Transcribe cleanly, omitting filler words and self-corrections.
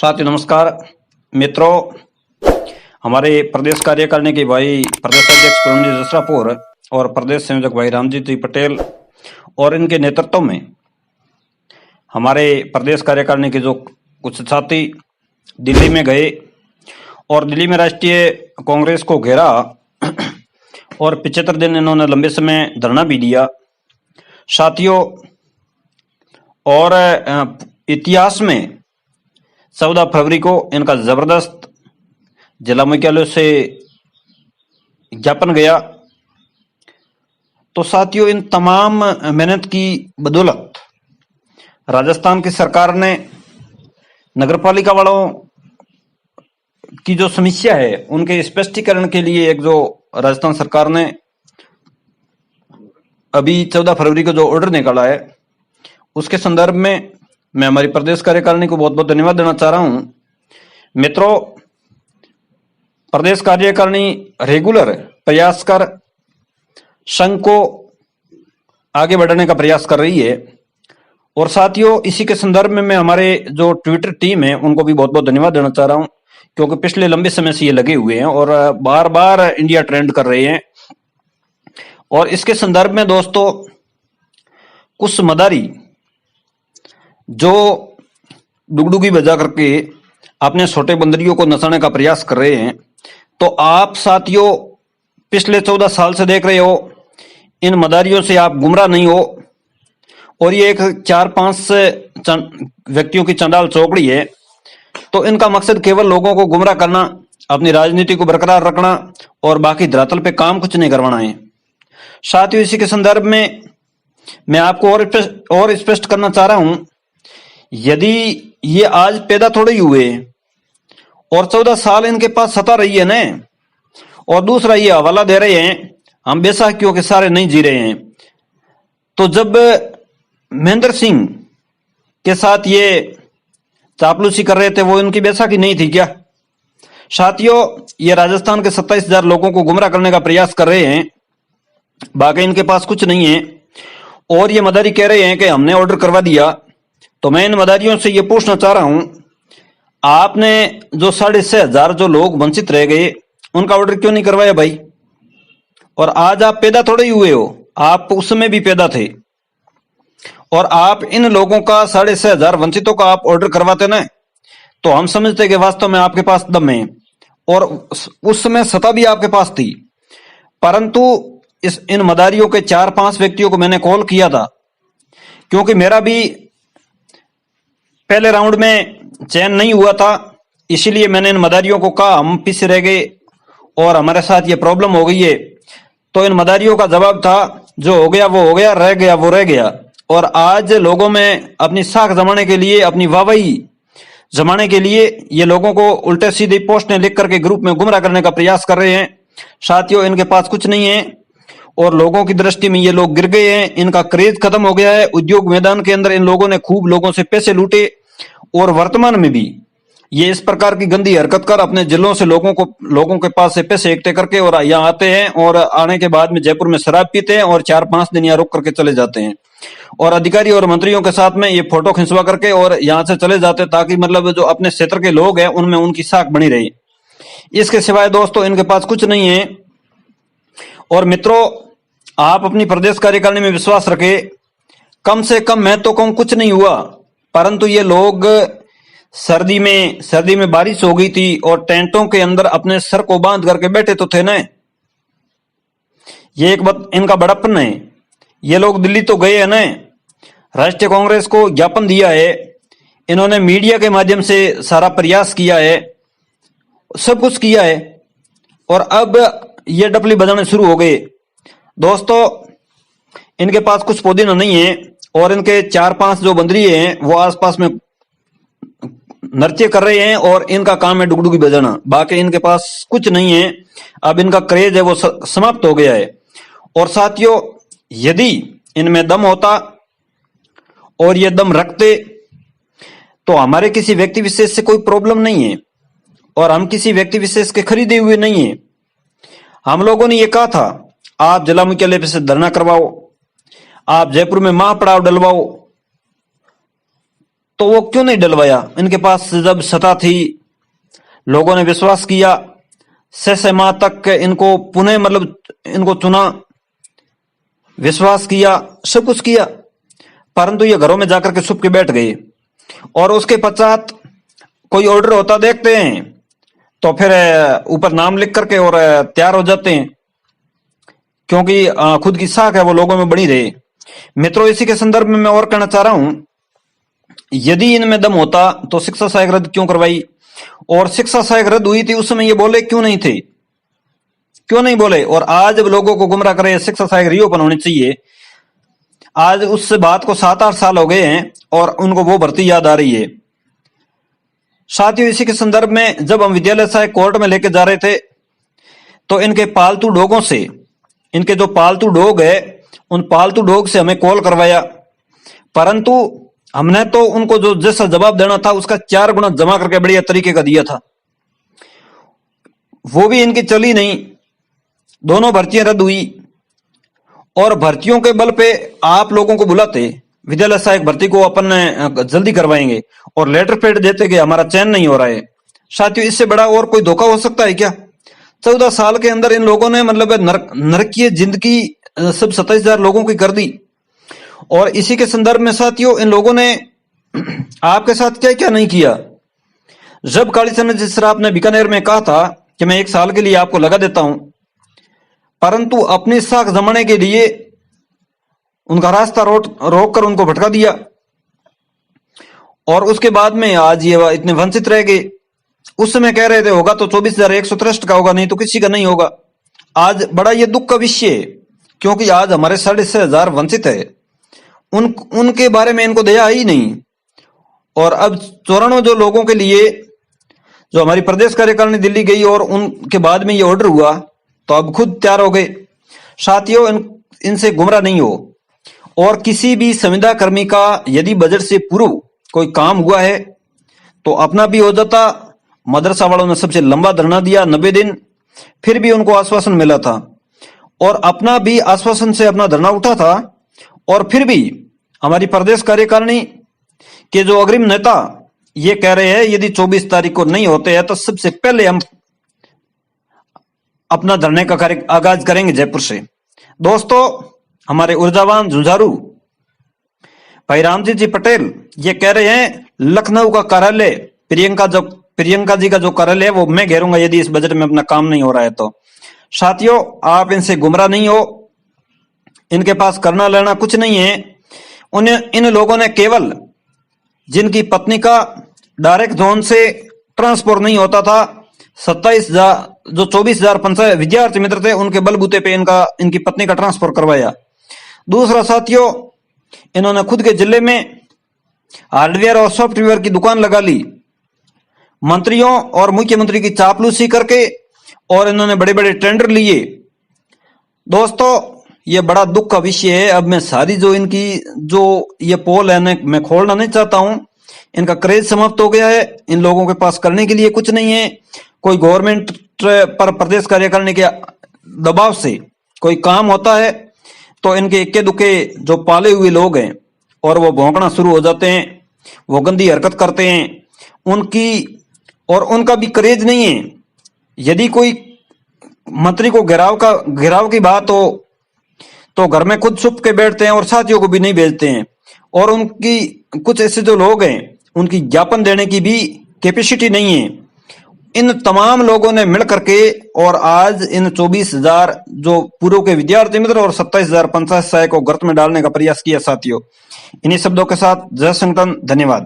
साथियों नमस्कार। मित्रों, हमारे प्रदेश कार्यकारिणी के भाई प्रदेश अध्यक्ष पूर्णजी जसरापुर और प्रदेश संयोजक भाई रामजीत जी पटेल और इनके नेतृत्व में हमारे प्रदेश कार्यकारिणी के जो कुछ साथी दिल्ली में गए और दिल्ली में राष्ट्रीय कांग्रेस को घेरा और 75 दिन इन्होंने लंबे समय धरना भी दिया। साथियों, और इतिहास में 14 फरवरी को इनका जबरदस्त जिला मुख्यालय से ज्ञापन गया। तो साथियों, इन तमाम मेहनत की बदौलत राजस्थान की सरकार ने नगरपालिका वालों की जो समस्या है उनके स्पष्टीकरण के लिए एक जो राजस्थान सरकार ने अभी 14 फरवरी को जो ऑर्डर निकाला है उसके संदर्भ में मैं हमारी प्रदेश कार्यकारिणी को बहुत बहुत धन्यवाद देना चाह रहा हूं। मित्रों, प्रदेश कार्यकारिणी रेगुलर प्रयास कर संघ को आगे बढ़ाने का प्रयास कर रही है। और साथियों, इसी के संदर्भ में मैं हमारे जो ट्विटर टीम है उनको भी बहुत बहुत धन्यवाद देना चाह रहा हूं, क्योंकि पिछले लंबे समय से ये लगे हुए हैं और बार बार इंडिया ट्रेंड कर रहे हैं। और इसके संदर्भ में दोस्तों, कुछ मदारी जो डुगडुगी बजा करके अपने छोटे बंदरियों को नचाने का प्रयास कर रहे हैं, तो आप साथियों पिछले 14 साल से देख रहे हो, इन मदारियों से आप गुमराह नहीं हो। और ये एक 4-5 व्यक्तियों की चंडाल चौकड़ी है, तो इनका मकसद केवल लोगों को गुमराह करना, अपनी राजनीति को बरकरार रखना और बाकी धरातल पे काम कुछ नहीं करवाना है। साथियों, इसी के संदर्भ में मैं आपको और स्पष्ट करना चाह रहा हूं, यदि ये आज पैदा थोड़े ही हुए और 14 साल इनके पास सत्ता रही है ना, और दूसरा ये हवाला दे रहे हैं हम बैसाखियों के सारे नहीं जी रहे हैं। तो जब महेंद्र सिंह के साथ ये चापलूसी कर रहे थे, वो इनकी बैसाखी नहीं थी क्या? साथियों, ये राजस्थान के 27,000 लोगों को गुमराह करने का प्रयास कर रहे हैं, बाकी इनके पास कुछ नहीं है। और ये मदारी कह रहे हैं कि हमने ऑर्डर करवा दिया। तो मैं इन मदारियों से ये पूछना चाह रहा हूं, आपने जो 6,500 जो लोग वंचित रह गए उनका ऑर्डर क्यों नहीं करवाया भाई? और आज आप पैदा थोड़े ही हुए हो, आप उस समय भी पैदा थे। और आप इन लोगों का 6,500 वंचितों का आप ऑर्डर करवाते ना, तो हम समझते कि वास्तव में आपके पास दम है और उस समय सत्ता भी आपके पास थी। परंतु इन मदारियों के 4-5 व्यक्तियों को मैंने कॉल किया था, क्योंकि मेरा भी पहले राउंड में चयन नहीं हुआ था, इसीलिए मैंने इन मदारियों को कहा हम पीछे रह गए और हमारे साथ ये प्रॉब्लम हो गई है। तो इन मदारियों का जवाब था, जो हो गया वो हो गया, रह गया वो रह गया। और आज लोगों में अपनी साख जमाने के लिए, अपनी वाहवाही जमाने के लिए ये लोगों को उल्टे सीधे पोस्टें लिख करके ग्रुप में गुमराह करने का प्रयास कर रहे हैं। साथियों, इनके पास कुछ नहीं है और लोगों की दृष्टि में ये लोग गिर गए हैं, इनका क्रेज खत्म हो गया है। उद्योग मैदान के अंदर इन लोगों ने खूब लोगों से पैसे लूटे और वर्तमान में भी ये इस प्रकार की गंदी हरकत कर अपने जिलों से लोगों के पास से पैसे इकट्ठे करके और यहाँ आते हैं और आने के बाद में जयपुर में शराब पीते हैं और 4-5 दिन यहाँ रुक करके चले जाते हैं। और अधिकारी और मंत्रियों के साथ में ये फोटो खिंचवा करके और यहाँ से चले जाते, ताकि मतलब जो अपने क्षेत्र के लोग हैं उनमें उनकी साख बनी रही। इसके सिवाय दोस्तों इनके पास कुछ नहीं है। और मित्रों, आप अपनी प्रदेश कार्यकारिणी में विश्वास रखें, कम से कम मैं तो कहूं कुछ नहीं हुआ, परंतु ये लोग सर्दी में बारिश हो गई थी और टेंटों के अंदर अपने सर को बांध करके बैठे तो थे ना। ये एक बात इनका बड़प्पन है। ये लोग दिल्ली तो गए हैं ना, राष्ट्रीय कांग्रेस को ज्ञापन दिया है, इन्होंने मीडिया के माध्यम से सारा प्रयास किया है, सब कुछ किया है, और अब ये डपली बजाने शुरू हो गए। दोस्तों, इनके पास कुछ पुदीना नहीं है और इनके 4-5 जो बंदरी हैं वो आसपास में नृत्य कर रहे हैं और इनका काम है डुगडुगी बजाना, बाकी इनके पास कुछ नहीं है। अब इनका क्रेज है वो समाप्त हो गया है। और साथियों, यदि इनमें दम होता और ये दम रखते तो हमारे किसी व्यक्ति विशेष से कोई प्रॉब्लम नहीं है और हम किसी व्यक्ति विशेष के खरीदे हुए नहीं है। हम लोगों ने ये कहा था, आप जिला मुख्यालय पे से धरना करवाओ, आप जयपुर में महापड़ाव डलवाओ, तो वो क्यों नहीं डलवाया? इनके पास जब सत्ता थी, लोगों ने विश्वास किया, 6 माह तक इनको पुनः मतलब इनको चुना, विश्वास किया, सब कुछ किया, परंतु ये घरों में जाकर के छुप के बैठ गए। और उसके पश्चात कोई ऑर्डर होता देखते हैं तो फिर ऊपर नाम लिख करके और तैयार हो जाते हैं, क्योंकि खुद की साख है वो लोगों में बनी रहे। मित्रों, इसी के संदर्भ में मैं और कहना चाह रहा हूं, यदि इनमें दम होता तो शिक्षा सहायक रद्द क्यों करवाई? और शिक्षा सहायक रद्द हुई थी उस समय ये बोले क्यों नहीं थे? क्यों नहीं बोले? और आज जब लोगों को गुमराह करे शिक्षा सहायक रीओपन होनी चाहिए, आज उस बात को 7-8 साल हो गए हैं और उनको वो भर्ती याद आ रही है। साथियों, इसी के संदर्भ में जब हम विद्यालय सहायक कोर्ट में लेके जा रहे थे तो इनके पालतू डॉगों से, इनके जो पालतू डॉग है उन पालतू डॉग से हमें कॉल करवाया, परंतु हमने तो उनको जो जैसा जवाब देना था उसका 4 गुना जमा करके बढ़िया तरीके का दिया था, वो भी इनकी चली नहीं। दोनों भर्तियां रद्द हुई और भर्तियों के बल पे आप लोगों को बुलाते, विद्यालय सहायक भर्ती को अपन जल्दी करवाएंगे और लेटर पेड देते कि हमारा चयन नहीं हो रहा है। साथियों, इससे बड़ा और कोई धोखा हो सकता है क्या? 14 साल के अंदर इन लोगों ने मतलब नरकीय जिंदगी सब 27,000 लोगों की कर दी। और इसी के संदर्भ में साथियों, इन लोगों ने आपके साथ क्या क्या नहीं किया। जब कालीचरण जी सराफ ने बीकानेर में कहा था कि मैं 1 साल के लिए आपको लगा देता हूं, परंतु अपनी साख जमाने के लिए उनका रास्ता रोक कर उनको भटका दिया और उसके बाद में आज ये इतने वंचित रह गए। उस समय कह रहे थे होगा तो 24,163 का होगा, नहीं तो किसी का नहीं होगा। आज बड़ा ये दुख का विषय है, क्योंकि आज हमारे 6,500 वंचित है, उनके बारे में इनको दया ही नहीं। और अब 94 जो लोगों के लिए जो हमारी प्रदेश कार्यकारिणी दिल्ली गई और उनके बाद में ये ऑर्डर हुआ तो अब खुद तैयार हो गए। साथियों, इनसे गुमराह नहीं हो। और किसी भी संविदा कर्मी का यदि बजट से पूर्व कोई काम हुआ है तो अपना भी हो जाता। मदरसा वालों ने सबसे लंबा धरना दिया 90 दिन, फिर भी उनको आश्वासन मिला था और अपना भी आश्वासन से अपना धरना उठा था। और फिर भी हमारी प्रदेश कार्यकारिणी के जो अग्रिम नेता ये कह रहे हैं यदि 24 तारीख को नहीं होते हैं तो सबसे पहले हम अपना धरने का कार्य आगाज करेंगे जयपुर से। दोस्तों, हमारे ऊर्जावान झुंझारू भाई रामजी जी पटेल ये कह रहे हैं लखनऊ का कार्यालय, प्रियंका जी का जो कार्यालय है वो मैं घेरूंगा यदि इस बजट में अपना काम नहीं हो रहा है तो। साथियों, आप इनसे गुमराह नहीं हो, इनके पास करना लेना कुछ नहीं है। इन लोगों ने केवल जिनकी पत्नी का डायरेक्ट जोन से ट्रांसफर नहीं होता था, 24,000 पंचायत विद्यार्थी मित्र थे उनके बलबूते पे इनकी पत्नी का ट्रांसफर करवाया। दूसरा साथियों, इन्होंने खुद के जिले में हार्डवेयर और सॉफ्टवेयर की दुकान लगा ली, मंत्रियों और मुख्यमंत्री की चापलूसी करके, और इन्होंने बड़े बड़े टेंडर लिए। दोस्तों, ये बड़ा दुख का विषय है। अब मैं सारी जो इनकी जो ये पोल है मैं खोलना नहीं चाहता हूं। इनका क्रेज समाप्त हो गया है, इन लोगों के पास करने के लिए कुछ नहीं है। कोई गवर्नमेंट पर प्रदेश कार्यकारिणी के दबाव से कोई काम होता है तो इनके इक्के दुक्के जो पाले हुए लोग हैं और वो भौंकना शुरू हो जाते हैं, वो गंदी हरकत करते हैं उनका भी क्रेज नहीं है। यदि कोई मंत्री को घेराव की बात हो तो घर में खुद छुप के बैठते हैं और साथियों को भी नहीं भेजते हैं। और उनकी कुछ ऐसे जो लोग हैं उनकी ज्ञापन देने की भी कैपेसिटी नहीं है। इन तमाम लोगों ने मिल करके और आज इन 24,000 जो पूर्व के विद्यार्थी मित्र और 27,000 पंचायत सहायक को गर्त में डालने का प्रयास किया। साथियों, इन्हीं शब्दों के साथ जय संगठन, धन्यवाद।